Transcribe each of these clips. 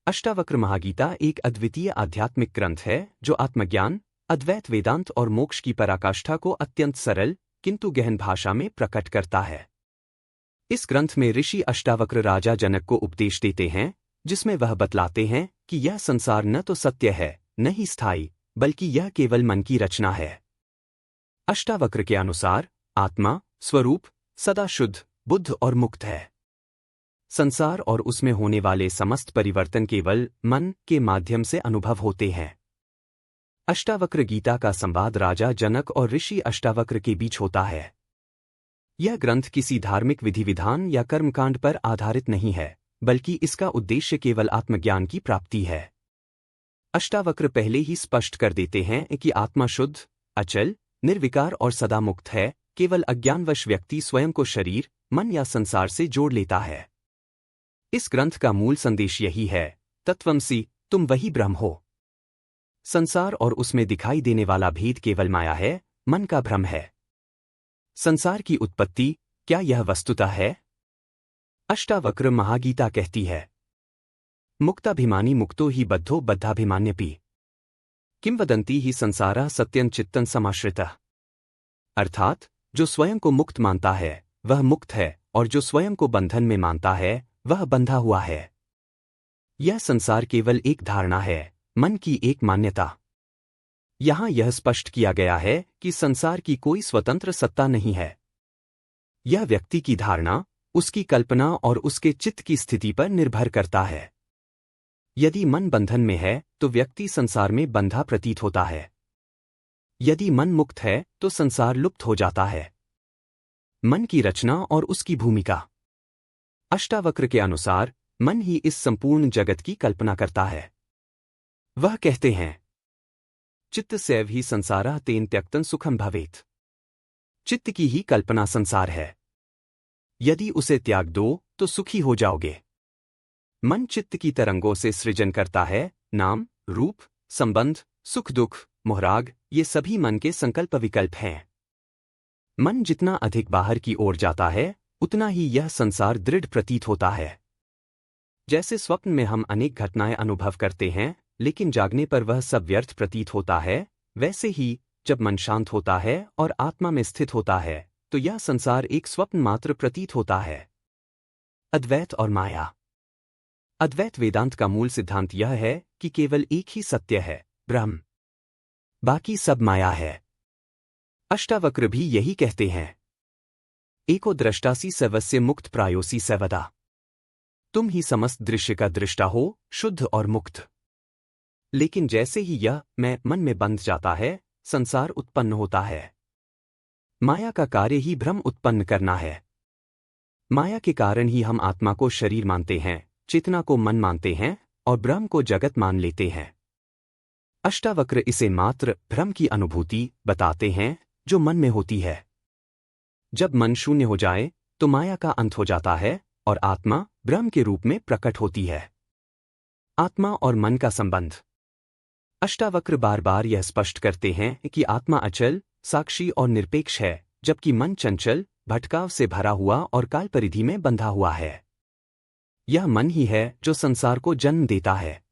अष्टावक्र महागीता एक अद्वितीय आध्यात्मिक ग्रंथ है जो आत्मज्ञान, अद्वैत वेदांत और मोक्ष की पराकाष्ठा को अत्यंत सरल किंतु गहन भाषा में प्रकट करता है। इस ग्रंथ में ऋषि अष्टावक्र राजा जनक को उपदेश देते हैं, जिसमें वह बतलाते हैं कि यह संसार न तो सत्य है, न ही स्थायी, बल्कि यह केवल मन की रचना है। अष्टावक्र के अनुसार आत्मा, स्वरूप, सदा शुद्ध, बुद्ध और मुक्त है। संसार और उसमें होने वाले समस्त परिवर्तन केवल मन के माध्यम से अनुभव होते हैं। अष्टावक्र गीता का संवाद राजा जनक और ऋषि अष्टावक्र के बीच होता है। यह ग्रंथ किसी धार्मिक विधि विधान या कर्मकांड पर आधारित नहीं है, बल्कि इसका उद्देश्य केवल आत्मज्ञान की प्राप्ति है। अष्टावक्र पहले ही स्पष्ट कर देते हैं कि आत्मा शुद्ध, अचल, निर्विकार और सदा मुक्त है। केवल अज्ञानवश व्यक्ति स्वयं को शरीर, मन या संसार से जोड़ लेता है। इस ग्रंथ का मूल संदेश यही है, तत्वमसि, तुम वही ब्रह्म हो। संसार और उसमें दिखाई देने वाला भेद केवल माया है, मन का भ्रम है। संसार की उत्पत्ति, क्या यह वस्तुतः है? अष्टावक्र महागीता कहती है, मुक्ताभिमानी मुक्तो ही बद्धो बद्धाभिमान्यपि, किंवदंती ही संसारा सत्यं चित्तं समाश्रितः। अर्थात जो स्वयं को मुक्त मानता है वह मुक्त है, और जो स्वयं को बंधन में मानता है वह बंधा हुआ है। यह संसार केवल एक धारणा है, मन की एक मान्यता। यहां यह स्पष्ट किया गया है कि संसार की कोई स्वतंत्र सत्ता नहीं है। यह व्यक्ति की धारणा, उसकी कल्पना और उसके चित्त की स्थिति पर निर्भर करता है। यदि मन बंधन में है तो व्यक्ति संसार में बंधा प्रतीत होता है। यदि मन मुक्त है तो संसार लुप्त हो जाता है। मन की रचना और उसकी भूमिका। अष्टावक्र के अनुसार मन ही इस संपूर्ण जगत की कल्पना करता है। वह कहते हैं, चित्त सैव ही संसारः तेन त्यक्तं सुखम भवेत्। चित्त की ही कल्पना संसार है। यदि उसे त्याग दो तो सुखी हो जाओगे। मन चित्त की तरंगों से सृजन करता है। नाम, रूप, संबंध, सुख दुख, मोहराग, ये सभी मन के संकल्प विकल्प हैं। मन जितना अधिक बाहर की ओर जाता है उतना ही यह संसार दृढ़ प्रतीत होता है। जैसे स्वप्न में हम अनेक घटनाएं अनुभव करते हैं, लेकिन जागने पर वह सब व्यर्थ प्रतीत होता है, वैसे ही जब मन शांत होता है और आत्मा में स्थित होता है तो यह संसार एक स्वप्न मात्र प्रतीत होता है। अद्वैत और माया। अद्वैत वेदांत का मूल सिद्धांत यह है कि केवल एक ही सत्य है, ब्रह्म। बाकी सब माया है। अष्टावक्र भी यही कहते हैं, एको दृष्टासी सर्वस्य मुक्त प्रायोसी सर्वदा। तुम ही समस्त दृश्य का दृष्टा हो, शुद्ध और मुक्त। लेकिन जैसे ही यह मैं मन में बंध जाता है, संसार उत्पन्न होता है। माया का कार्य ही भ्रम उत्पन्न करना है। माया के कारण ही हम आत्मा को शरीर मानते हैं, चेतना को मन मानते हैं और ब्रह्म को जगत मान लेते हैं। अष्टावक्र इसे मात्र भ्रम की अनुभूति बताते हैं जो मन में होती है। जब मन शून्य हो जाए तो माया का अंत हो जाता है और आत्मा ब्रह्म के रूप में प्रकट होती है। आत्मा और मन का संबंध। अष्टावक्र बार बार यह स्पष्ट करते हैं कि आत्मा अचल, साक्षी और निरपेक्ष है, जबकि मन चंचल, भटकाव से भरा हुआ और काल परिधि में बंधा हुआ है। यह मन ही है जो संसार को जन्म देता है।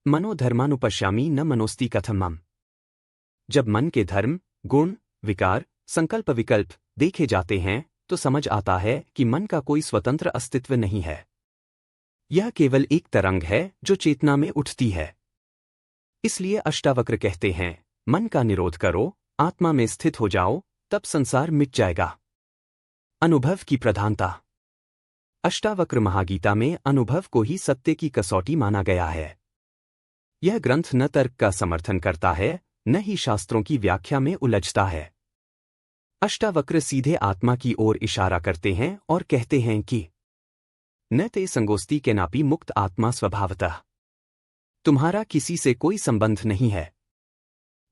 मनो धर्मानुपश्यामि न मनोस्ति कथमम्। जब मन के धर्म, गुण, विकार, संकल्प विकल्प देखे जाते हैं तो समझ आता है कि मन का कोई स्वतंत्र अस्तित्व नहीं है। यह केवल एक तरंग है जो चेतना में उठती है। इसलिए अष्टावक्र कहते हैं, मन का निरोध करो, आत्मा में स्थित हो जाओ, तब संसार मिट जाएगा। अनुभव की प्रधानता। अष्टावक्र महागीता में अनुभव को ही सत्य की कसौटी माना गया है। यह ग्रंथ न तर्क का समर्थन करता है, न ही शास्त्रों की व्याख्या में उलझता है। अष्टावक्र सीधे आत्मा की ओर इशारा करते हैं और कहते हैं कि न ते संगोस्ति के नापी मुक्त आत्मा स्वभावतः। तुम्हारा किसी से कोई संबंध नहीं है।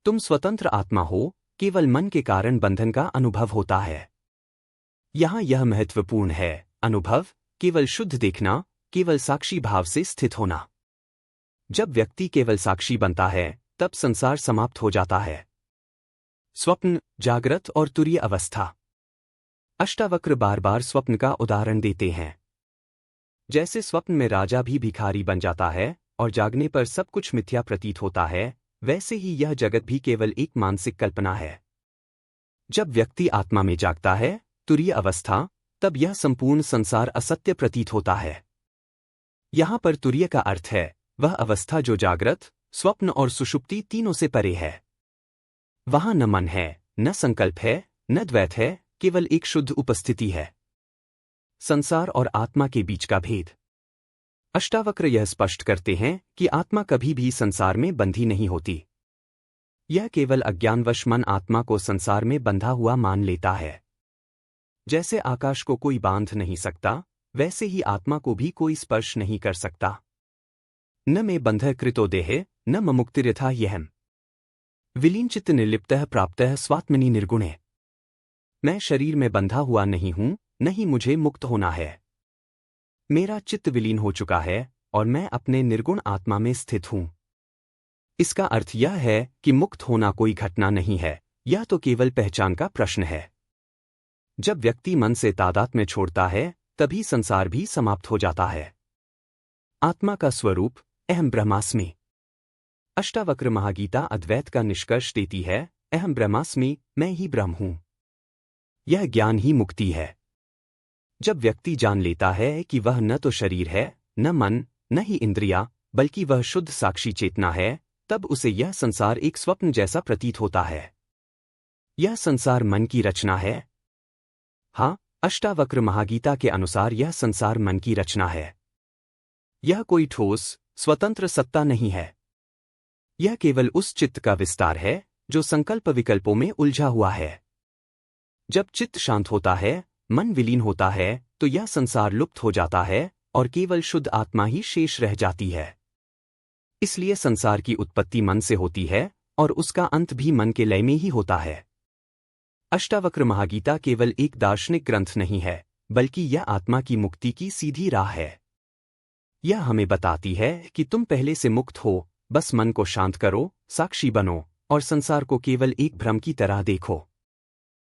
तुम स्वतंत्र आत्मा हो, केवल मन के कारण बंधन का अनुभव होता है। यहां यह महत्वपूर्ण है, अनुभव केवल शुद्ध देखना, केवल साक्षी भाव से स्थित होना। जब व्यक्ति केवल साक्षी बनता है तब संसार समाप्त हो जाता है। स्वप्न, जागृत और तुरीय अवस्था। अष्टावक्र बार बार स्वप्न का उदाहरण देते हैं। जैसे स्वप्न में राजा भी भिखारी बन जाता है और जागने पर सब कुछ मिथ्या प्रतीत होता है, वैसे ही यह जगत भी केवल एक मानसिक कल्पना है। जब व्यक्ति आत्मा में जागता है, तुरीय अवस्था, तब यह संपूर्ण संसार असत्य प्रतीत होता है। यहाँ पर तुरीय का अर्थ है वह अवस्था जो जागृत, स्वप्न और सुषुप्ति तीनों से परे है। वहाँ न मन है, न संकल्प है, न द्वैत है, केवल एक शुद्ध उपस्थिति है। संसार और आत्मा के बीच का भेद। अष्टावक्र यह स्पष्ट करते हैं कि आत्मा कभी भी संसार में बंधी नहीं होती। यह केवल अज्ञानवश मन आत्मा को संसार में बंधा हुआ मान लेता है। जैसे आकाश को कोई बांध नहीं सकता, वैसे ही आत्मा को भी कोई स्पर्श नहीं कर सकता। न मे बंधः कृतो देहे, न ममुक्तिर्यथा ह्यहम्। विलीनचित्त निर्लिप्तः प्राप्तः स्वात्मनि निर्गुणे। मैं शरीर में बंधा हुआ नहीं हूं, नहीं मुझे मुक्त होना है। मेरा चित्त विलीन हो चुका है और मैं अपने निर्गुण आत्मा में स्थित हूं। इसका अर्थ यह है कि मुक्त होना कोई घटना नहीं है, यह तो केवल पहचान का प्रश्न है। जब व्यक्ति मन से तादात्म्य छोड़ता है, तभी संसार भी समाप्त हो जाता है। आत्मा का स्वरूप अहम ब्रह्मास्मि। अष्टावक्र महागीता अद्वैत का निष्कर्ष देती है, अहम ब्रह्मास्मि, मैं ही ब्रह्म हूं। यह ज्ञान ही मुक्ति है। जब व्यक्ति जान लेता है कि वह न तो शरीर है, न मन, न ही इंद्रिया, बल्कि वह शुद्ध साक्षी चेतना है, तब उसे यह संसार एक स्वप्न जैसा प्रतीत होता है। यह संसार मन की रचना है। हाँ, अष्टावक्र महागीता के अनुसार यह संसार मन की रचना है। यह कोई ठोस, स्वतंत्र सत्ता नहीं है। यह केवल उस चित्त का विस्तार है जो संकल्प विकल्पों में उलझा हुआ है। जब चित्त शांत होता है, मन विलीन होता है, तो यह संसार लुप्त हो जाता है और केवल शुद्ध आत्मा ही शेष रह जाती है। इसलिए संसार की उत्पत्ति मन से होती है और उसका अंत भी मन के लय में ही होता है। अष्टावक्र महागीता केवल एक दार्शनिक ग्रंथ नहीं है, बल्कि यह आत्मा की मुक्ति की सीधी राह है। यह हमें बताती है कि तुम पहले से मुक्त हो, बस मन को शांत करो, साक्षी बनो और संसार को केवल एक भ्रम की तरह देखो।